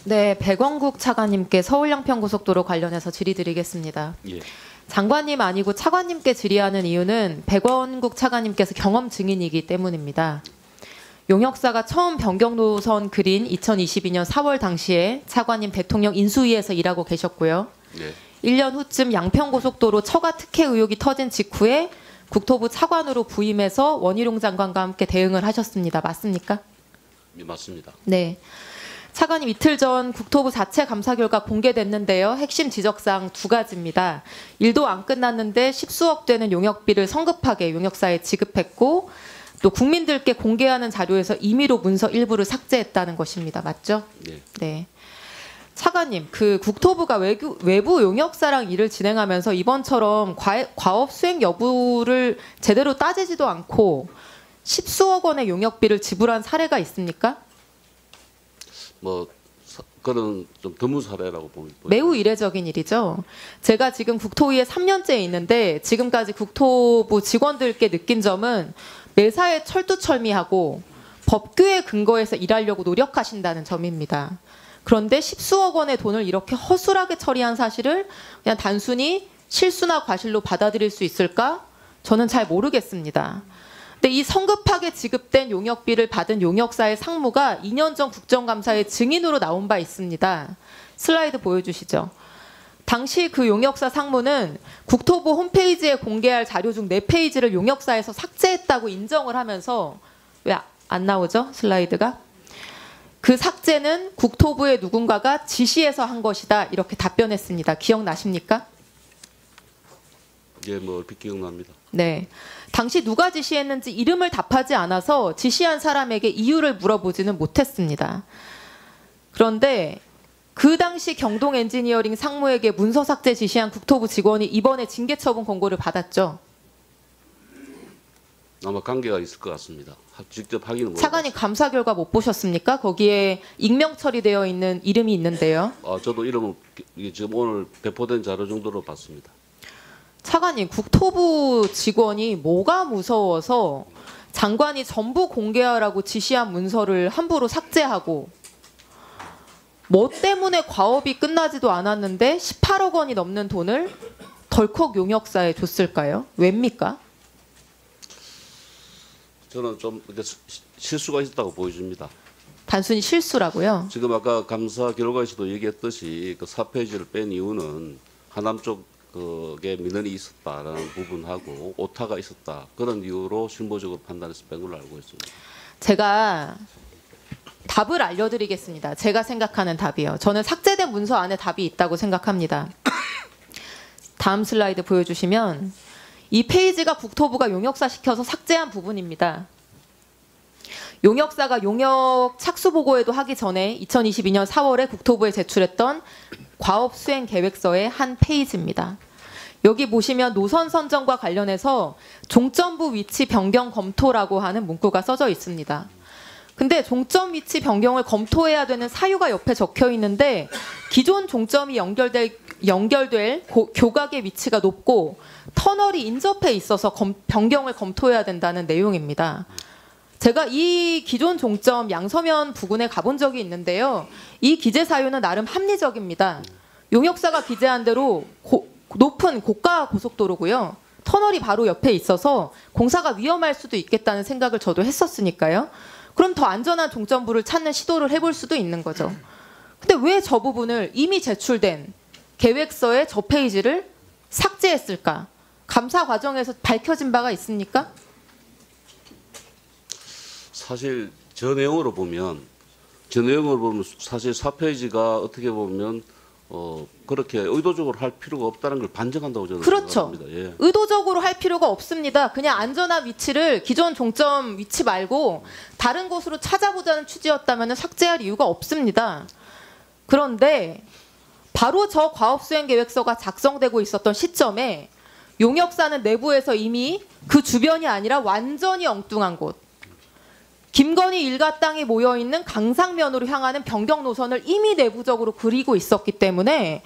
네, 백원국 차관님께 서울 양평고속도로 관련해서 질의드리겠습니다. 예. 장관님 아니고 차관님께 질의하는 이유는 백원국 차관님께서 경험 증인이기 때문입니다. 용역사가 처음 변경 노선 그린 2022년 4월 당시에 차관님 대통령 인수위에서 일하고 계셨고요. 네. 1년 후쯤 양평고속도로 처가 특혜 의혹이 터진 직후에 국토부 차관으로 부임해서 원희룡 장관과 함께 대응을 하셨습니다. 맞습니까? 네, 맞습니다. 네. 차관님 이틀 전 국토부 자체 감사 결과 공개됐는데요. 핵심 지적사항 두 가지입니다. 일도 안 끝났는데 십수억 되는 용역비를 성급하게 용역사에 지급했고 또 국민들께 공개하는 자료에서 임의로 문서 일부를 삭제했다는 것입니다. 맞죠? 네. 네. 차관님, 그 국토부가 외부 용역사랑 일을 진행하면서 이번처럼 과업 수행 여부를 제대로 따지지도 않고 십수억 원의 용역비를 지불한 사례가 있습니까? 그런 좀 드문 사례라고 보입니다. 매우 이례적인 일이죠. 제가 지금 국토위에 3년째 있는데 지금까지 국토부 직원들께 느낀 점은 매사에 철두철미하고 법규에 근거해서 일하려고 노력하신다는 점입니다. 그런데 십수억 원의 돈을 이렇게 허술하게 처리한 사실을 그냥 단순히 실수나 과실로 받아들일 수 있을까? 저는 잘 모르겠습니다. 근데 이 성급하게 지급된 용역비를 받은 용역사의 상무가 2년 전 국정감사에 증인으로 나온 바 있습니다. 슬라이드 보여주시죠. 당시 그 용역사 상무는 국토부 홈페이지에 공개할 자료 중 4페이지를 용역사에서 삭제했다고 인정을 하면서 왜 안 나오죠? 슬라이드가. 그 삭제는 국토부의 누군가가 지시해서 한 것이다. 이렇게 답변했습니다. 기억나십니까? 예, 얼핏 기억납니다. 네. 당시 누가 지시했는지 이름을 답하지 않아서 지시한 사람에게 이유를 물어보지는 못했습니다. 그런데 그 당시 경동 엔지니어링 상무에게 문서 삭제 지시한 국토부 직원이 이번에 징계처분 권고를 받았죠. 아마 관계가 있을 것 같습니다. 직접 확인은 못. 차관님 감사 결과 못 보셨습니까? 거기에 익명 처리되어 있는 이름이 있는데요. 저도 이름은 지금 오늘 배포된 자료 정도로 봤습니다. 차관님, 국토부 직원이 뭐가 무서워서 장관이 전부 공개하라고 지시한 문서를 함부로 삭제하고 뭐 때문에 과업이 끝나지도 않았는데 18억 원이 넘는 돈을 덜컥 용역사에 줬을까요? 왜입니까? 저는 좀 실수가 있었다고 보여집니다. 단순히 실수라고요? 지금 아까 감사 결과에서도 얘기했듯이 그 4페이지를 뺀 이유는 하남 쪽에 민원이 있었다라는 부분하고 오타가 있었다. 그런 이유로 실무적으로 판단해서 뺀 걸로 알고 있습니다. 제가 답을 알려드리겠습니다. 제가 생각하는 답이요. 저는 삭제된 문서 안에 답이 있다고 생각합니다. 다음 슬라이드 보여주시면 이 페이지가 국토부가 용역사 시켜서 삭제한 부분입니다. 용역사가 용역 착수 보고에도 하기 전에 2022년 4월에 국토부에 제출했던 과업 수행 계획서의 한 페이지입니다. 여기 보시면 노선 선정과 관련해서 종점부 위치 변경 검토라고 하는 문구가 써져 있습니다. 근데 종점 위치 변경을 검토해야 되는 사유가 옆에 적혀 있는데 기존 종점이 연결될 교각의 위치가 높고 터널이 인접해 있어서 변경을 검토해야 된다는 내용입니다. 제가 이 기존 종점 양서면 부근에 가본 적이 있는데요. 이 기재 사유는 나름 합리적입니다. 용역사가 기재한 대로 높은 고가 고속도로고요. 터널이 바로 옆에 있어서 공사가 위험할 수도 있겠다는 생각을 저도 했었으니까요. 그럼 더 안전한 종점부를 찾는 시도를 해볼 수도 있는 거죠. 근데 왜 저 부분을 이미 제출된 계획서의 저 페이지를 삭제했을까? 감사 과정에서 밝혀진 바가 있습니까? 사실 저 내용으로 보면 사실 4페이지가 어떻게 보면 그렇게 의도적으로 할 필요가 없다는 걸 반증한다고 저는 그렇죠. 생각합니다. 예. 의도적으로 할 필요가 없습니다. 그냥 안전한 위치를 기존 종점 위치 말고 다른 곳으로 찾아보자는 취지였다면 삭제할 이유가 없습니다. 그런데 바로 저 과업수행계획서가 작성되고 있었던 시점에 용역사는 내부에서 이미 그 주변이 아니라 완전히 엉뚱한 곳, 김건희 일가 땅이 모여있는 강상면으로 향하는 변경 노선을 이미 내부적으로 그리고 있었기 때문에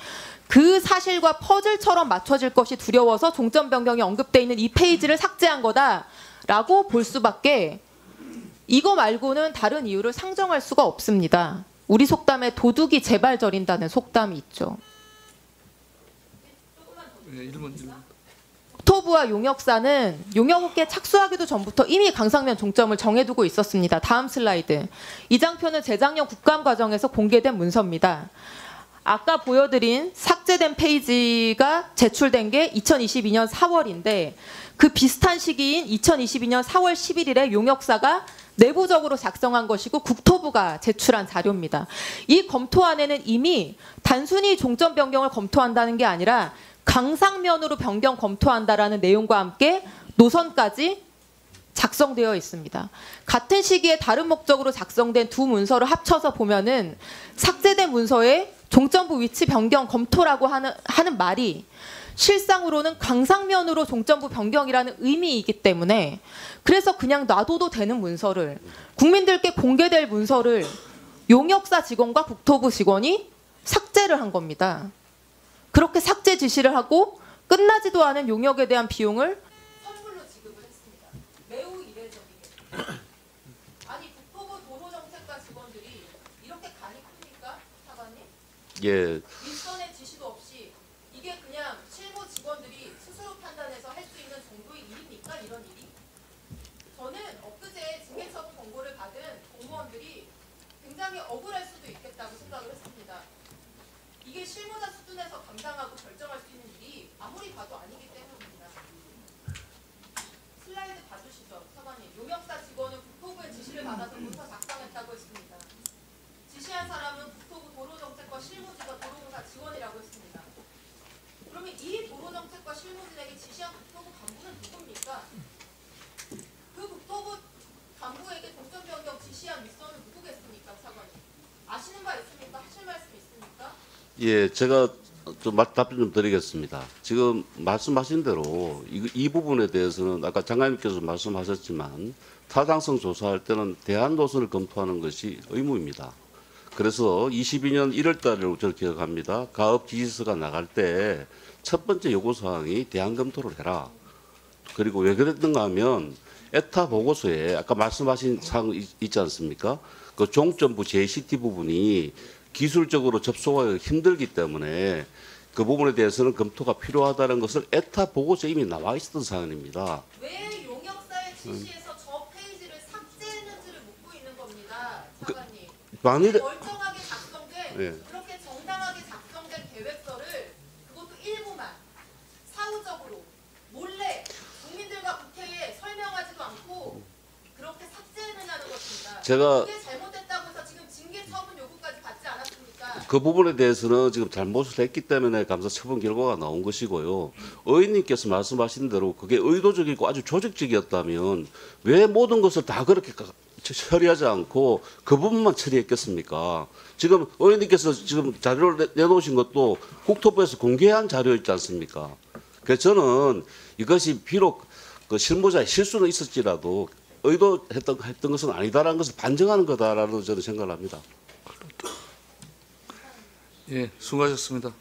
그 사실과 퍼즐처럼 맞춰질 것이 두려워서 종점 변경이 언급돼 있는 이 페이지를 삭제한 거다라고 볼 수밖에 이거 말고는 다른 이유를 상정할 수가 없습니다. 우리 속담에 도둑이 제발 저린다는 속담이 있죠. 네, 1번. 국토부와 용역사는 용역업계에 착수하기도 전부터 이미 강상면 종점을 정해두고 있었습니다. 다음 슬라이드. 이 장표는 재작년 국감 과정에서 공개된 문서입니다. 아까 보여드린 삭제된 페이지가 제출된 게 2022년 4월인데 그 비슷한 시기인 2022년 4월 11일에 용역사가 내부적으로 작성한 것이고 국토부가 제출한 자료입니다. 이 검토안에는 이미 단순히 종점 변경을 검토한다는 게 아니라 강상면으로 변경 검토한다라는 내용과 함께 노선까지 작성되어 있습니다. 같은 시기에 다른 목적으로 작성된 두 문서를 합쳐서 보면은 삭제된 문서에 종점부 위치 변경 검토라고 하는 말이 실상으로는 강상면으로 종점부 변경이라는 의미이기 때문에 그래서 그냥 놔둬도 되는 문서를 국민들께 공개될 문서를 용역사 직원과 국토부 직원이 삭제를 한 겁니다. 그렇게 삭제 지시를 하고 끝나지도 않은 용역에 대한 비용을 선불로 지급을 했습니다. 매우 이례적이게. 아니 국토부 도로정책과 직원들이 이렇게 간이 큽니까? 사관님? 예, 윗선의 지시도 없이 이게 그냥 실무 직원들이 스스로 판단해서 할 수 있는 정도의 일입니까? 이런 일이? 저는 엊그제 징계처분 권고를 받은 공무원들이 굉장히 억울할 수도 있겠다고 생각을 했습니다. 이게 실무자 수준에서 감당하고 결정할 수 있는 일이 아무리 봐도 아니기 때문입니다. 슬라이드 봐주시죠. 사관님. 용역사 직원은 국토부의 지시를 받아서 문서 작성했다고 했습니다. 지시한 사람은 국토부 도로정책과 실무지가 도로공사 직원이라고 했습니다. 그러면 이 도로정책과 실무진에게 지시한 국토부 간부는 누굽니까? 그 국토부 간부에게 종점 변경 지시한 윗선은 누구겠습니까? 사관님. 아시는 바 있습니까? 하실 말씀 있습니까? 예, 제가 좀 답변 좀 드리겠습니다. 지금 말씀하신 대로 이 부분에 대해서는 아까 장관님께서 말씀하셨지만 타당성 조사할 때는 대안 노선을 검토하는 것이 의무입니다. 그래서 22년 1월 달을 저를 기억합니다. 가업 지시서가 나갈 때 첫 번째 요구사항이 대안 검토를 해라. 그리고 왜 그랬는가 하면 에타 보고서에 아까 말씀하신 사항 있지 않습니까? 그 종점부 JCT 부분이 기술적으로 접속하기 힘들기 때문에 그 부분에 대해서는 검토가 필요하다는 것을 에타 보고서에 이미 나와 있었던 사안입니다. 왜 용역사의 지시에서 저 페이지를 삭제했는지를 묻고 있는 겁니다. 사관님. 만일에 멀쩡하게 작성된 예. 그렇게 정당하게 작성된 계획서를 그것도 일부만 사후적으로 몰래 국민들과 국회에 설명하지도 않고 그렇게 삭제했느냐는 것입니다. 제가 그게 잘못됐다고 해서 지금 징계 처분 요구까지 받지 않았습니까? 그 부분에 대해서는 지금 잘못을 했기 때문에 감사 처분 결과가 나온 것이고요. 의원님께서 말씀하신 대로 그게 의도적이고 아주 조직적이었다면 왜 모든 것을 다 그렇게 처리하지 않고 그 부분만 처리했겠습니까? 지금 의원님께서 지금 자료를 내놓으신 것도 국토부에서 공개한 자료 있지 않습니까? 그래서 저는 이것이 비록 그 실무자의 실수는 있었지라도 의도했던 것은 아니다라는 것을 반증하는 거다라고 저는 생각을 합니다. 예, 수고하셨습니다.